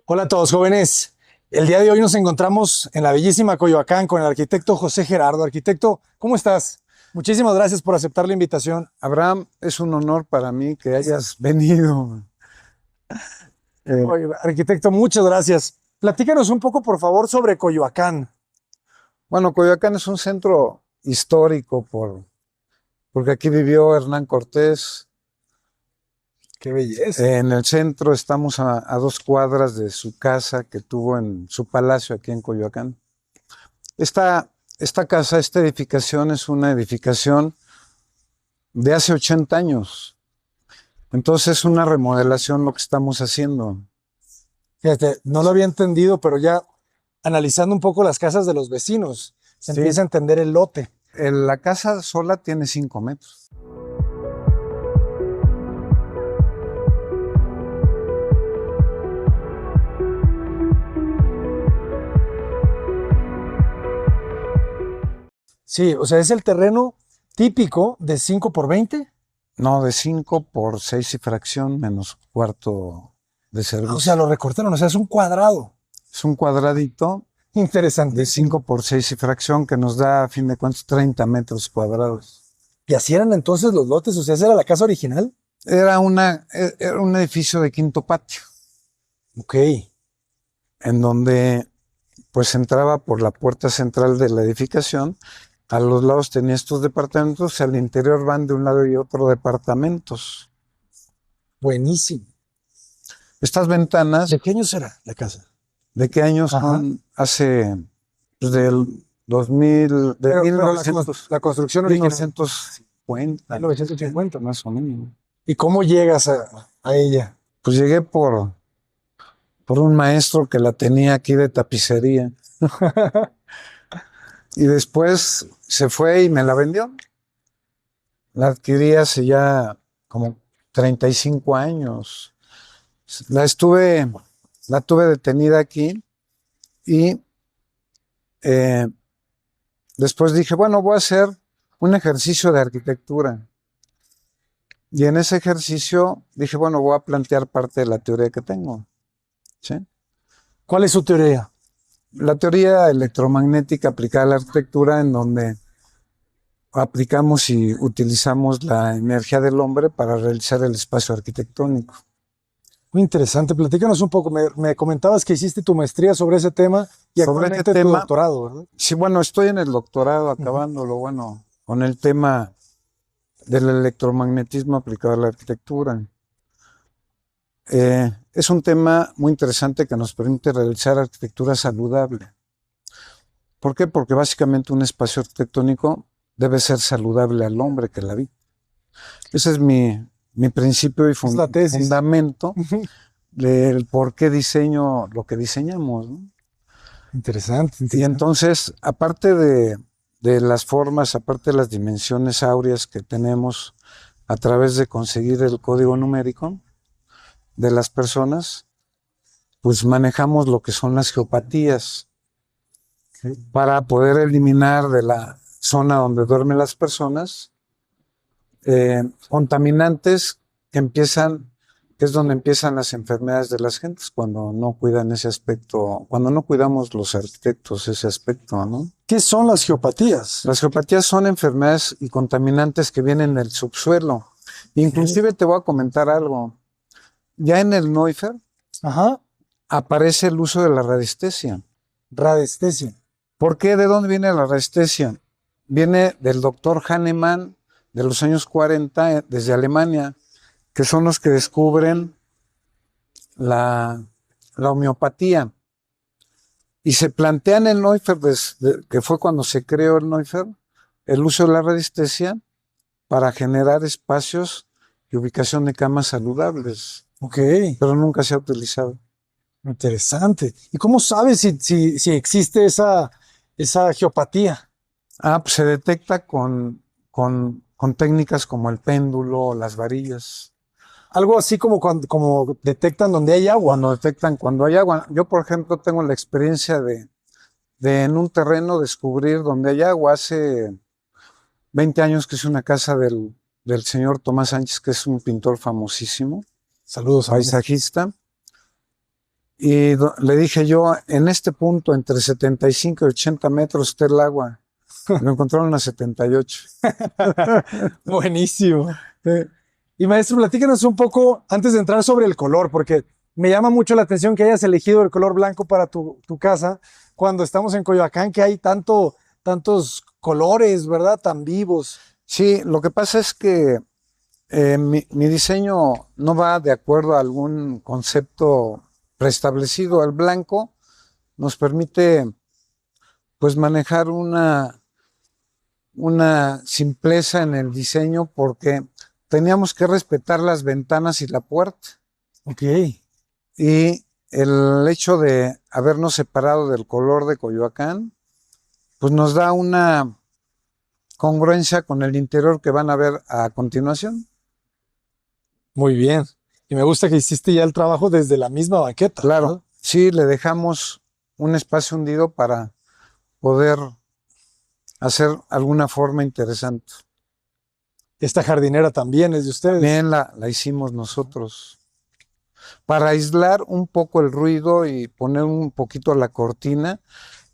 Hola a todos, jóvenes. El día de hoy nos encontramos en la bellísima Coyoacán con el arquitecto José Gerardo. Arquitecto, ¿cómo estás? Muchísimas gracias por aceptar la invitación. Abraham, es un honor para mí que hayas venido. Eh, Oye, arquitecto, muchas gracias. Platícanos un poco, por favor, sobre Coyoacán. bueno, Coyoacán es un centro histórico porque aquí vivió Hernán Cortés. Qué belleza. En el centro estamos a 2 cuadras de su casa que tuvo en su palacio aquí en Coyoacán. Esta casa, esta edificación es una edificación de hace 80 años. Entonces es una remodelación lo que estamos haciendo. Fíjate, no lo había entendido, pero ya analizando un poco las casas de los vecinos, se Sí, empieza a entender el lote. la casa sola tiene 5 metros. Sí, o sea, es el terreno típico de 5 por 20. No, de 5 por 6 y fracción menos cuarto de O sea, servicio. lo recortaron, o sea, es un cuadrado. Es un cuadradito de Interesantísimo. 5 por 6 y fracción que nos da, a fin de cuentas, 30 metros cuadrados. ¿Y así eran entonces los lotes? O sea, ¿esa era la casa original? Era un edificio de quinto patio, Ok. en donde pues entraba por la puerta central de la edificación. A los lados tenía estos departamentos y al interior van de un lado y otro departamentos. Buenísimo. Estas ventanas, ¿De qué años era la casa? ¿de qué años Ajá. son? Hace, pues, del 2000, de Pero 1900, la construcción original, 1950, 1950. más o menos. ¿Y cómo llegas a ella? Pues llegué por un maestro que la tenía aquí de tapicería y después se fue y me la vendió. La adquirí hace ya como 35 años. La estuve, la tuve detenida aquí y eh, después dije, bueno, voy a hacer un ejercicio de arquitectura. Y en ese ejercicio dije, bueno, voy a plantear parte de la teoría que tengo. ¿Sí? ¿Cuál es su teoría? La teoría electromagnética aplicada a la arquitectura, en donde aplicamos y utilizamos la energía del hombre para realizar el espacio arquitectónico. Muy interesante. Platícanos un poco. Me comentabas que hiciste tu maestría sobre ese tema y Sobre este actualmente tu tema, doctorado, ¿verdad? sí, bueno, estoy en el doctorado Ujú. acabándolo, bueno, con el tema del electromagnetismo aplicado a la arquitectura. Es un tema muy interesante que nos permite realizar arquitectura saludable. ¿Por qué? Porque básicamente un espacio arquitectónico debe ser saludable al hombre que la habita. Ese es mi principio y Es la tesis. fundamento Ujú. del por qué diseño lo que diseñamos, ¿no? Interesante, Y interesante. entonces, aparte de las formas, aparte de las dimensiones áureas que tenemos a través de conseguir el código numérico de las personas, pues manejamos lo que son las geopatías para poder eliminar de la zona donde duermen las personas contaminantes que empiezan, que es donde empiezan las enfermedades de las gentes cuando no cuidan ese aspecto, cuando no cuidamos los arquitectos ese aspecto, ¿no? ¿Qué son las geopatías? Las geopatías son enfermedades y contaminantes que vienen del subsuelo. Inclusive te voy a comentar algo. Ya en el Neufert Ajá. aparece el uso de la radiestesia. Radiestesia. ¿Por qué? ¿De dónde viene la radiestesia? Viene del doctor Hahnemann de los años 40 desde Alemania, que son los que descubren la, la homeopatía. Y se plantea en el Neufert, que fue cuando se creó el Neufert, el uso de la radiestesia para generar espacios y ubicación de camas saludables, Ok. pero nunca se ha utilizado. Interesante. ¿Y cómo sabes si existe esa geopatía? Pues se detecta con técnicas como el péndulo, las varillas. Algo así como como detectan donde hay agua. Cuando detectan cuando hay agua. Yo, por ejemplo, tengo la experiencia de en un terreno descubrir donde hay agua. Hace 20 años que hice una casa del señor Tomás Sánchez, que es un pintor famosísimo, Saludos a mí. paisajista. Y le dije yo, en este punto, entre 75 y 80 metros está el agua. Lo encontraron a 78. Buenísimo. Y maestro, platícanos un poco antes de entrar sobre el color, porque me llama mucho la atención que hayas elegido el color blanco para tu casa cuando estamos en Coyoacán, que hay tantos colores, ¿verdad? Tan vivos. Sí, lo que pasa es que mi diseño no va de acuerdo a algún concepto preestablecido. El blanco nos permite pues manejar una simpleza en el diseño porque teníamos que respetar las ventanas y la puerta. Ok. Y el hecho de habernos separado del color de Coyoacán, pues nos da una congruencia con el interior que van a ver a continuación. Muy bien. Y me gusta que hiciste ya el trabajo desde la misma banqueta. Claro, ¿verdad? sí, le dejamos un espacio hundido para poder hacer alguna forma interesante. Esta jardinera también es de ustedes. Bien, la hicimos nosotros. Para aislar un poco el ruido y poner un poquito la cortina,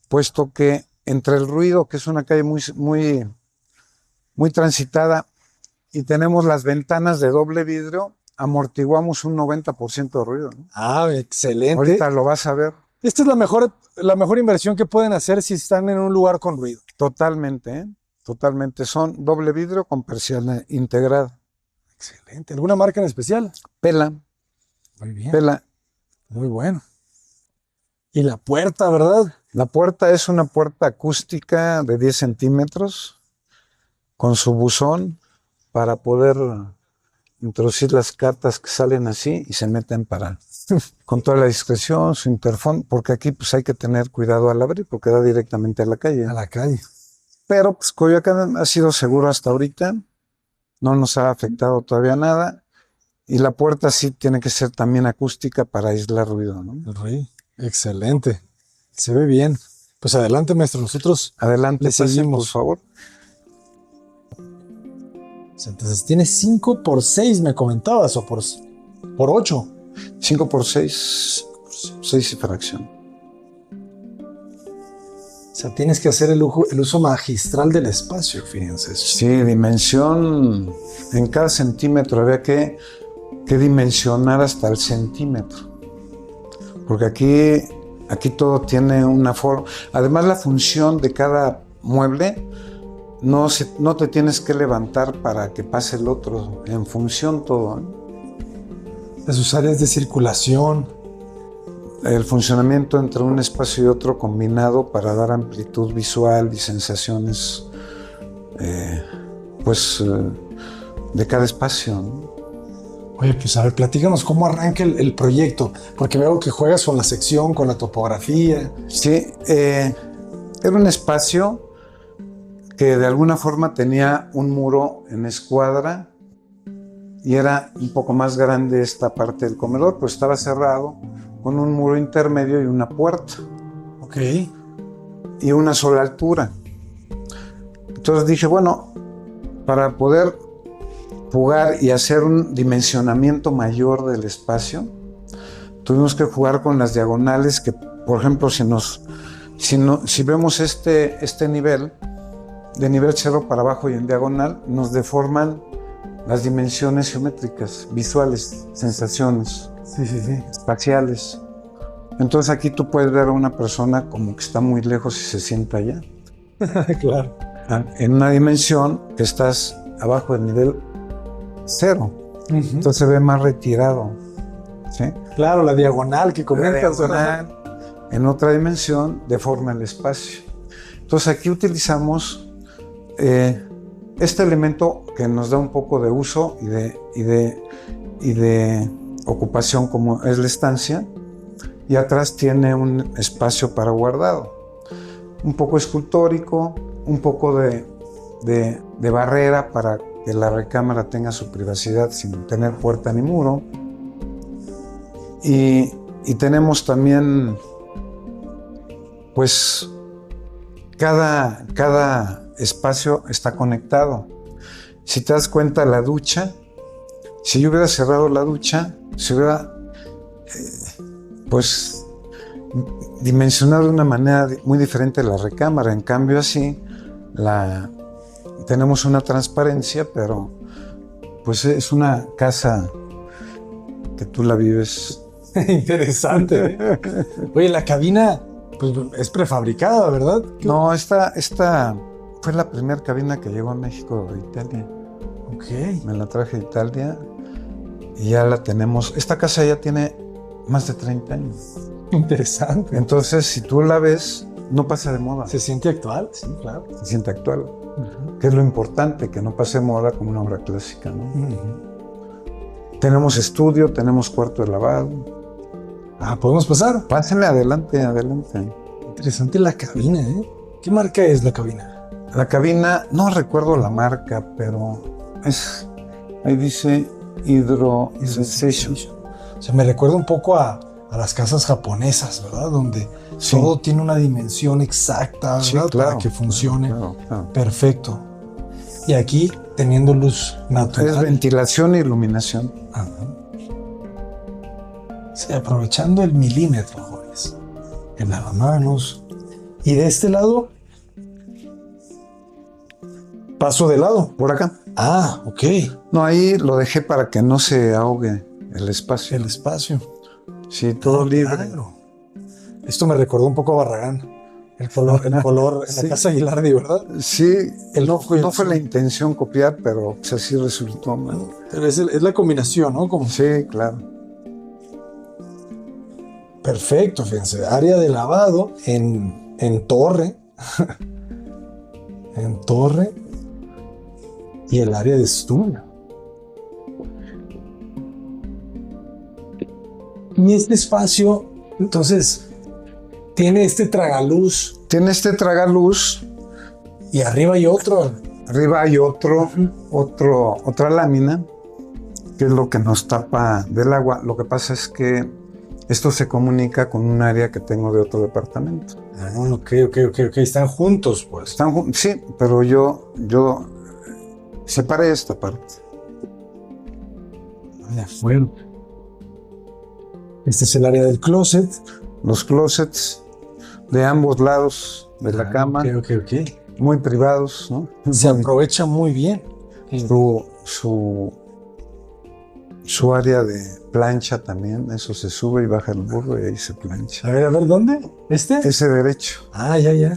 puesto que entre el ruido, que es una calle muy transitada, y tenemos las ventanas de doble vidrio, amortiguamos un 90% de ruido, ¿no? Ah, excelente. Ahorita lo vas a ver. Esta es la mejor inversión que pueden hacer si están en un lugar con ruido. Totalmente, ¿eh? Totalmente. Son doble vidrio con persiana integrada. Excelente. ¿Alguna marca en especial? Pela, Muy bien. pela. Muy bueno. Y la puerta, ¿verdad? La puerta es una puerta acústica de 10 centímetros con su buzón para poder introducir las cartas que salen así y se meten con toda la discreción, su interfón, porque aquí pues hay que tener cuidado al abrir porque da directamente a la calle. A la calle. Pero pues Coyoacán ha sido seguro hasta ahorita, no nos ha afectado todavía nada y la puerta sí tiene que ser también acústica para aislar ruido, ¿no? El rey. Excelente. Se ve bien. Pues adelante, maestro. Nosotros Adelante, le pasen, seguimos. por favor. Entonces tiene 5 por 6, me comentabas, o por 8. 5 por 6, 6 y fracción. O sea, tienes que hacer el uso magistral del espacio, fíjense. Sí, dimensión en cada centímetro. Había que dimensionar hasta el centímetro. Porque aquí todo tiene una forma. Además, la función de cada mueble no te tienes que levantar para que pase el otro. En función todo, ¿eh? De sus áreas de circulación. El funcionamiento entre un espacio y otro combinado para dar amplitud visual y sensaciones de cada espacio, ¿no? Oye, pues a ver, platícanos cómo arranca el proyecto, porque veo que juegas con la sección, con la topografía. Sí, era un espacio que de alguna forma tenía un muro en escuadra y era un poco más grande esta parte del comedor, pues estaba cerrado con un muro intermedio y una puerta. Ok. Y una sola altura. Entonces dije, bueno, para poder jugar y hacer un dimensionamiento mayor del espacio, tuvimos que jugar con las diagonales que, por ejemplo, si vemos este nivel, de nivel 0 para abajo y en diagonal, nos deforman las dimensiones geométricas, visuales, sensaciones. Sí. Espaciales. Entonces aquí tú puedes ver a una persona como que está muy lejos y se sienta allá. Claro. En una dimensión que estás abajo del nivel 0. Entonces se ve más retirado. ¿Sí? Claro, la diagonal que comentas. La diagonal, en otra dimensión deforma el espacio. Entonces aquí utilizamos este elemento que nos da un poco de uso y de ocupación como es la estancia, y atrás tiene un espacio para guardado, un poco escultórico, un poco de barrera para que la recámara tenga su privacidad sin tener puerta ni muro, y tenemos también pues cada espacio está conectado. Si te das cuenta, la ducha, si yo hubiera cerrado la ducha, se hubiera pues dimensionado de una manera muy diferente la recámara. En cambio así tenemos una transparencia, pero pues es una casa que tú la vives. Interesante, ¿eh? Oye, la cabina pues, es prefabricada, ¿verdad? No, esta fue la primera cabina que llegó a México de Italia. Ok. Me la traje de Italia y ya la tenemos. Esta casa ya tiene más de 30 años. Interesante. Entonces, si tú la ves, no pasa de moda. ¿Se siente actual? Sí, claro. Se siente actual. Que es lo importante, que no pase de moda como una obra clásica, ¿no? Tenemos estudio, tenemos cuarto de lavado. ¿Podemos pasar? Pásenle, adelante, adelante. Interesante la cabina, ¿eh? ¿Qué marca es la cabina? La cabina, no recuerdo la marca, pero ahí dice Hydro Sensation. O sea, me recuerda un poco a las casas japonesas, ¿verdad? Donde todo tiene una dimensión exacta, ¿verdad? Sí, claro, para que funcione. Claro. Perfecto. Y aquí, teniendo luz natural. Es ventilación e iluminación. Ajá. Sí, aprovechando el milímetro, jóvenes. El lavamanos. Y de este lado, paso de lado. Por acá. Ok. No, ahí lo dejé para que no se ahogue el espacio. El espacio. Sí, todo libre. Claro. Esto me recordó un poco a Barragán. El color en la casa Gilardi, ¿verdad? Sí, no fue azul. la intención copiar, pero pues así resultó. ¿No? Pero es la combinación, ¿no? Sí, claro. Perfecto, fíjense. Área de lavado en torre. En torre. Y el área de estudio. Y este espacio, entonces, tiene este tragaluz. Tiene este tragaluz. Y arriba hay otro. Arriba hay otra lámina, que es lo que nos tapa del agua. Lo que pasa es que esto se comunica con un área que tengo de otro departamento. Ok. Están juntos, pues. Sí, pero yo separé esta parte. De acuerdo. Este es el área del closet. Los closets de ambos lados de la cama. Ok. Muy privados, ¿no? Se aprovecha muy bien. Su área de plancha también, eso se sube y baja el burro y ahí se plancha. A ver, ¿dónde? Ese derecho. Ya.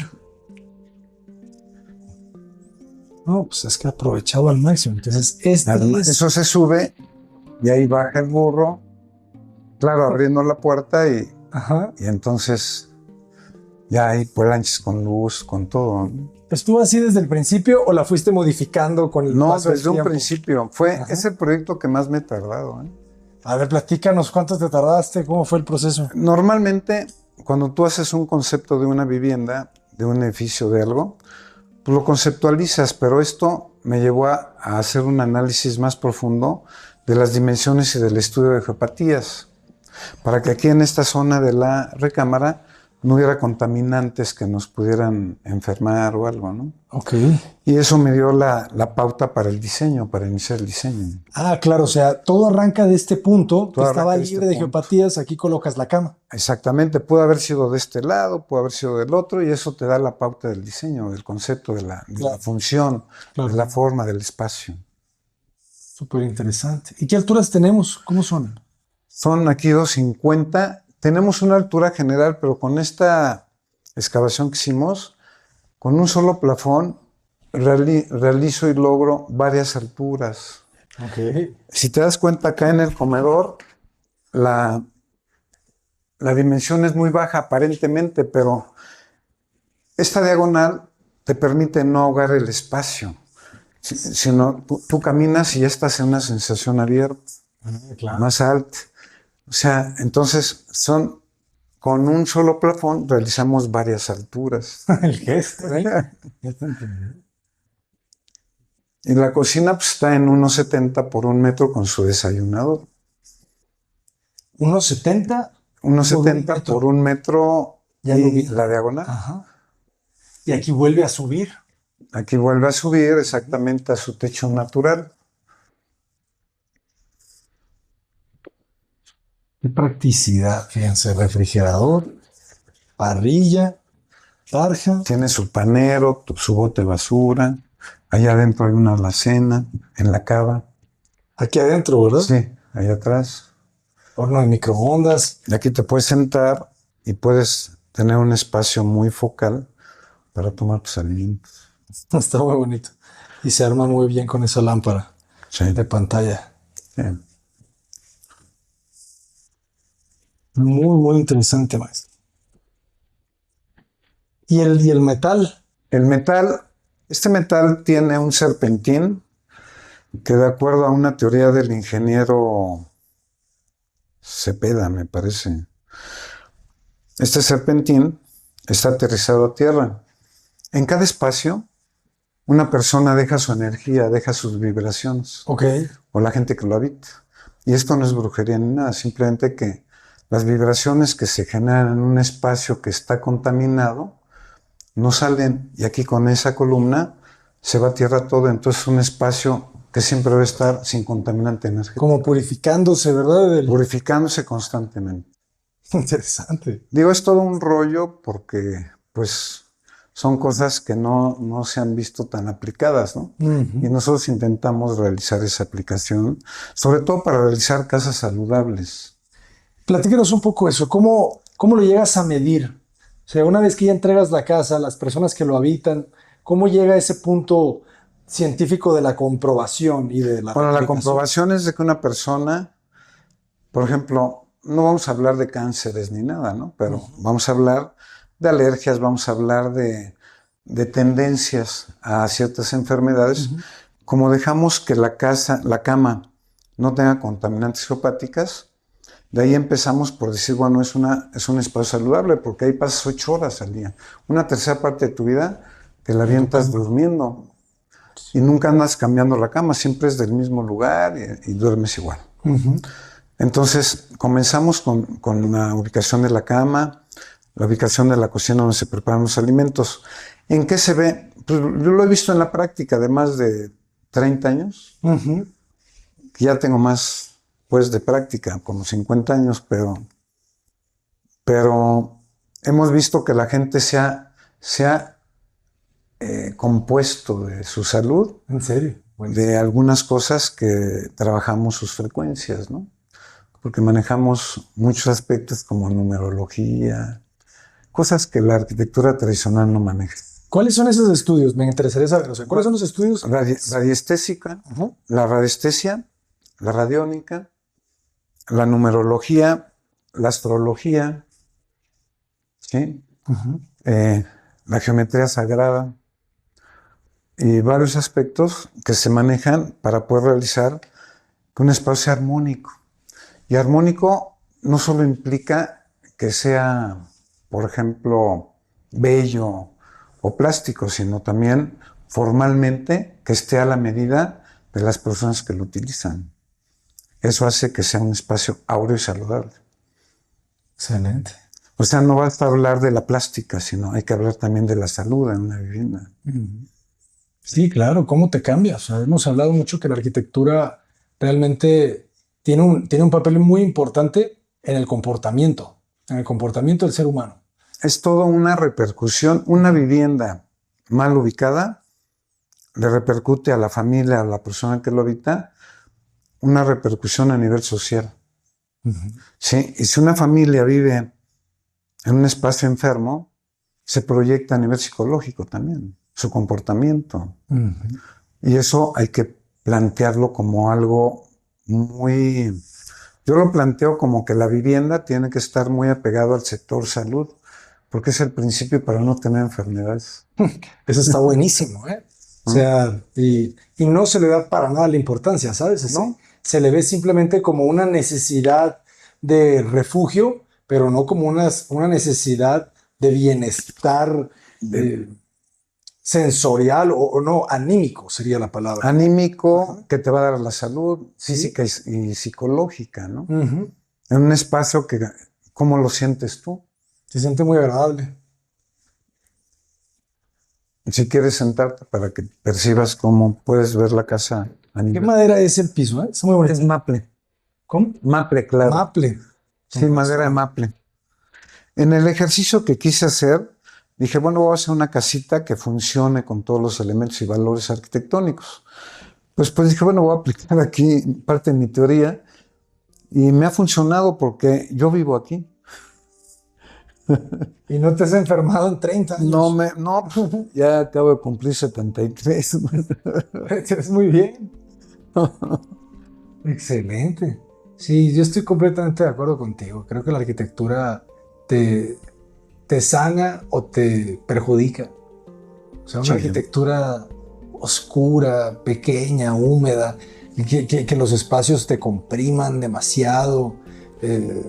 No, pues es que aprovechado al máximo. Entonces, Eso se sube y ahí baja el burro, claro, abriendo la puerta y entonces ya hay planchas con luz, con todo, ¿no? ¿Estuvo así desde el principio o la fuiste modificando con el paso del tiempo? Desde un principio. Es el proyecto que más me he tardado, ¿eh? A ver, platícanos, ¿cuánto te tardaste? ¿Cómo fue el proceso? Normalmente, cuando tú haces un concepto de una vivienda, de un edificio, de algo, pues lo conceptualizas, pero esto me llevó a hacer un análisis más profundo de las dimensiones y del estudio de geopatías, para que aquí en esta zona de la recámara no hubiera contaminantes que nos pudieran enfermar o algo, ¿no? Ok. Y eso me dio la pauta para el diseño, para iniciar el diseño. Claro, o sea, todo arranca de este punto, que estaba libre de geopatías, aquí colocas la cama. Exactamente, puede haber sido de este lado, puede haber sido del otro, y eso te da la pauta del diseño, del concepto, de la función, de la forma, del espacio. Súper interesante. ¿Y qué alturas tenemos? ¿Cómo son? Son aquí 250. Tenemos una altura general, pero con esta excavación que hicimos, con un solo plafón, realizo y logro varias alturas. Ok. Si te das cuenta, acá en el comedor, la dimensión es muy baja aparentemente, pero esta diagonal te permite no ahogar el espacio, sino tú caminas y ya estás en una sensación abierta, más alta. O sea, entonces con un solo plafón realizamos varias alturas. El gesto, ¿eh? Y la cocina pues, está en 1,70 por 1 metro con su desayunador. 1,70. 1,70 por 1 metro y la diagonal. Ajá. Y aquí vuelve a subir. Aquí vuelve a subir exactamente a su techo natural. Qué practicidad, fíjense, refrigerador, parrilla, tarja. Tiene su panero, su bote de basura. Allá adentro hay una alacena en la cava. Aquí adentro, ¿verdad? Sí, allá atrás. Horno de microondas. Y aquí te puedes sentar y puedes tener un espacio muy focal para tomar tus alimentos. Está muy bonito. Y se arma muy bien con esa lámpara Sí. de pantalla. Sí. Muy, muy interesante, maestro. ¿Y el metal? El metal, este metal tiene un serpentín que, de acuerdo a una teoría del ingeniero Cepeda, me parece, este serpentín está aterrizado a tierra. En cada espacio, una persona deja su energía, deja sus vibraciones, Ok. o la gente que lo habita. Y esto no es brujería ni nada, simplemente que las vibraciones que se generan en un espacio que está contaminado no salen, y aquí con esa columna se va a tierra todo, entonces es un espacio que siempre va a estar sin contaminante energético, Como purificándose, ¿verdad? purificándose constantemente. Interesante. Digo, es todo un rollo porque, pues, son cosas que no se han visto tan aplicadas, ¿no? Y nosotros intentamos realizar esa aplicación, sobre todo para realizar casas saludables. Platícanos un poco eso. ¿Cómo lo llegas a medir? O sea, una vez que ya entregas la casa, las personas que lo habitan, ¿cómo llega a ese punto científico de la comprobación y de la Bueno, la aplicación? comprobación es de que una persona, por ejemplo, no vamos a hablar de cánceres ni nada, ¿no? Pero vamos a hablar de alergias, vamos a hablar de tendencias a ciertas enfermedades. Como dejamos que la cama no tenga contaminantes geopáticas, de ahí empezamos por decir, bueno, es un espacio saludable porque ahí pasas 8 horas al día. Una tercera parte de tu vida te la avientas durmiendo y nunca andas cambiando la cama, siempre es del mismo lugar y duermes igual. Entonces, comenzamos con la ubicación de la cama, la ubicación de la cocina donde se preparan los alimentos. ¿En qué se ve? Pues yo lo he visto en la práctica de más de 30 años, que ya tengo más, pues, de práctica, como 50 años, pero hemos visto que la gente se ha compuesto de su salud, ¿En serio? Bueno, de algunas cosas que trabajamos sus frecuencias, ¿no? Porque manejamos muchos aspectos como numerología, cosas que la arquitectura tradicional no maneja. ¿cuáles son esos estudios? Me interesaría saber. O sea, ¿cuáles son los estudios? Radiestésica, la radiestesia, la radiónica, la numerología, la astrología, ¿sí? La geometría sagrada y varios aspectos que se manejan para poder realizar un espacio armónico. Y armónico no solo implica que sea, por ejemplo, bello o plástico, sino también formalmente que esté a la medida de las personas que lo utilizan. Eso hace que sea un espacio áureo y saludable. Excelente. O sea, no basta hablar de la plástica, sino hay que hablar también de la salud en una vivienda. Sí, claro, ¿cómo te cambias? O sea, hemos hablado mucho que la arquitectura realmente tiene un papel muy importante en el comportamiento del ser humano. Es toda una repercusión. Una vivienda mal ubicada le repercute a la familia, a la persona que lo habita, una repercusión a nivel social. ¿Sí? Y si una familia vive en un espacio enfermo, se proyecta a nivel psicológico también, su comportamiento. Y eso hay que plantearlo como algo muy... Yo lo planteo como que la vivienda tiene que estar muy apegado al sector salud, porque es el principio para no tener enfermedades. Eso está buenísimo, ¿eh? O sea, y no se le da para nada la importancia, ¿sabes? ¿No? Se le ve simplemente como una necesidad de refugio, pero no como una necesidad de bienestar sensorial o no, anímico sería la palabra. Anímico, que te va a dar la salud física y psicológica, ¿no? En un espacio que, ¿cómo lo sientes tú? Se siente muy agradable. Si quieres sentarte para que percibas cómo puedes ver la casa a ¿Qué nivel. madera es el piso? ¿Eh? Está muy bonito. Es maple. ¿Cómo? Maple, claro. Maple. Sí, madera de maple. En el ejercicio que quise hacer, dije, bueno, voy a hacer una casita que funcione con todos los elementos y valores arquitectónicos. Pues dije, bueno, voy a aplicar aquí parte de mi teoría y me ha funcionado porque yo vivo aquí. Y no te has enfermado en 30 años. No, pues, ya acabo de cumplir 73. Es muy bien. Excelente. Sí, yo estoy completamente de acuerdo contigo. Creo que la arquitectura te, te sana o te perjudica. O sea, una Sí. arquitectura oscura, pequeña, húmeda, que los espacios te compriman demasiado, eh,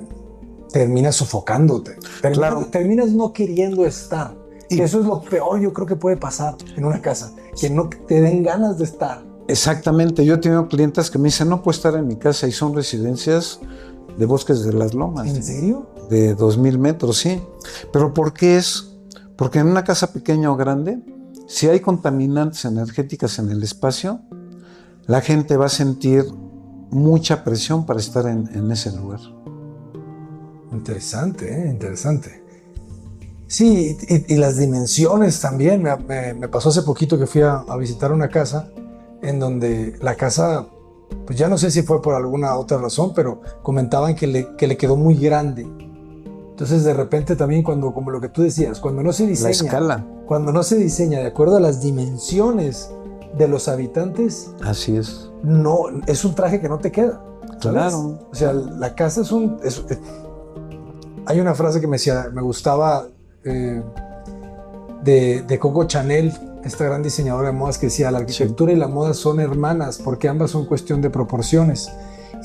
terminas sofocándote. Claro. Terminas no queriendo estar. Y- Que eso es lo peor, yo creo que puede pasar en una casa, que no te den ganas de estar. Exactamente, yo he tenido clientes que me dicen, no puedo estar en mi casa y son residencias de Bosques de las Lomas. ¿En serio? De 2000 metros, sí. ¿Pero por qué es? Porque en una casa pequeña o grande, si hay contaminantes energéticas en el espacio, la gente va a sentir mucha presión para estar en ese lugar. Interesante, interesante. Sí, y las dimensiones también. Me pasó hace poquito que fui a visitar una casa en donde la casa, pues ya no sé si fue por alguna otra razón, pero comentaban que le quedó muy grande. Entonces de repente también cuando, como lo que tú decías, cuando no se La diseña, escala, cuando no se diseña de acuerdo a las dimensiones de los habitantes, así es. no, es un traje que no te queda. ¿Sabes? Claro. O sea, la casa es un... hay una frase que me decía, me gustaba de Coco Chanel, esta gran diseñadora de modas, que decía, la arquitectura y la moda son hermanas porque ambas son cuestión de proporciones.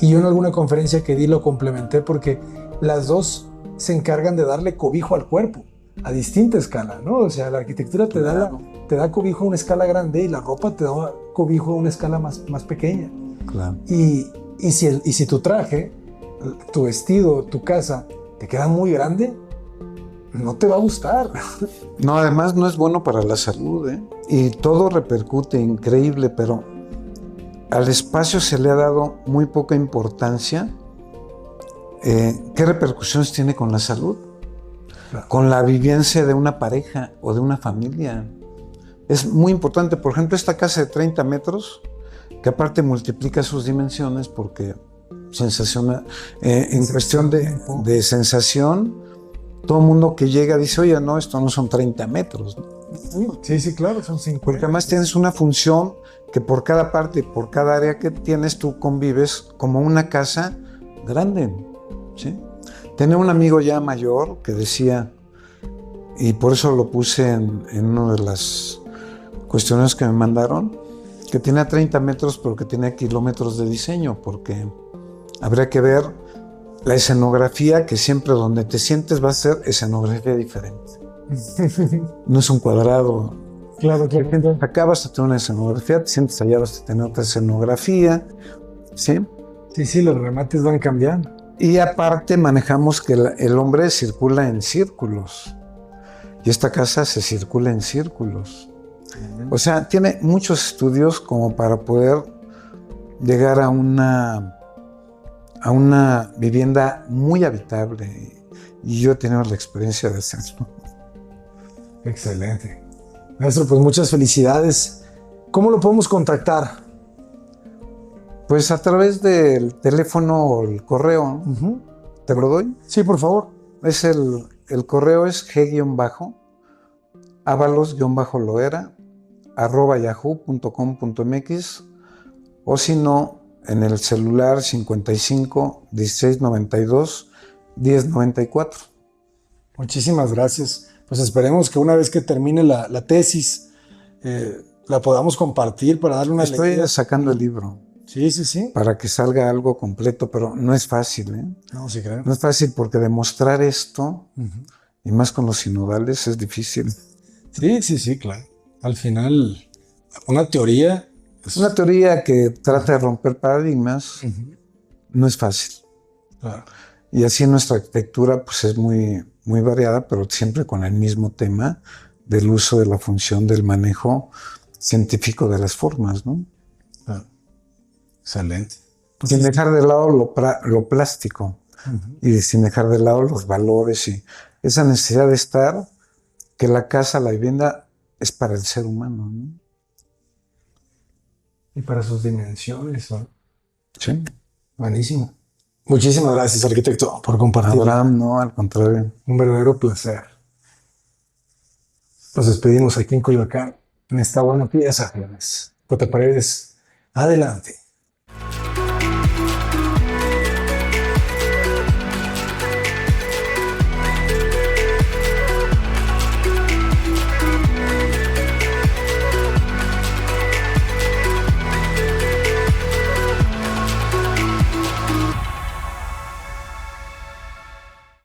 Y yo en alguna conferencia que di lo complementé porque las dos se encargan de darle cobijo al cuerpo a distinta escala, ¿no? O sea, la arquitectura te, Claro. te da cobijo a una escala grande y la ropa te da cobijo a una escala más pequeña. Claro. Y si tu traje, tu vestido, tu casa te queda muy grande, no te va a gustar. No, además no es bueno para la salud, ¿eh? Y todo repercute increíble, pero al espacio se le ha dado muy poca importancia. ¿Qué repercusiones tiene con la salud? Claro. Con la vivencia de una pareja o de una familia. Es muy importante. Por ejemplo, esta casa de 30 metros, que aparte multiplica sus dimensiones porque sensación, en cuestión de sensación, todo el mundo que llega dice, oye, no, esto no son 30 metros. Sí, sí, claro, son 50. Porque además tienes una función que por cada parte, por cada área que tienes, tú convives como una casa grande, ¿sí? Tenía un amigo ya mayor que decía, y por eso lo puse en una de las cuestiones que me mandaron, que tenía 30 metros, pero que tenía kilómetros de diseño, porque habría que ver la escenografía, que siempre donde te sientes va a ser escenografía diferente. No es un cuadrado. Claro, claro. Acá vas a tener una escenografía, te sientes allá, vas a tener otra escenografía, ¿sí? Sí, sí, los remates van cambiando. Y aparte manejamos que el hombre circula en círculos. Y esta casa se circula en círculos. O sea, tiene muchos estudios como para poder llegar a una vivienda muy habitable. Y yo he tenido la experiencia de hacerlo. Excelente. Maestro, pues muchas felicidades. ¿Cómo lo podemos contactar? Pues a través del teléfono o el correo, ¿no? ¿Te lo doy? Sí, por favor. Es el correo es g-avalos-loera@yahoo.com.mx, o si no, en el celular 55 16 92 10 94. Muchísimas gracias. Pues esperemos que una vez que termine la tesis, la podamos compartir para darle una Estoy leída. sacando el libro Sí, sí, sí. para que salga algo completo, pero no es fácil, ¿eh? No, sí creo. No es fácil porque demostrar esto, y más con los sinodales, es difícil. Sí, sí, sí, claro. Al final, una teoría... Es una teoría que trata de romper paradigmas, no es fácil. Claro. Y así nuestra arquitectura pues es muy, muy variada, pero siempre con el mismo tema del uso de la función del manejo científico de las formas, ¿no? Claro. Excelente. Sin dejar de lado lo plástico. y sin dejar de lado los valores y esa necesidad de estar, que la casa, la vivienda es para el ser humano, ¿no? Y para sus dimensiones, ¿no? Sí. Buenísimo. Muchísimas gracias, arquitecto, por compartir. Abraham, no, al contrario. Un verdadero placer. Nos despedimos aquí en Coyoacán, en esta buena pieza, Juanes. J. Paredes, adelante.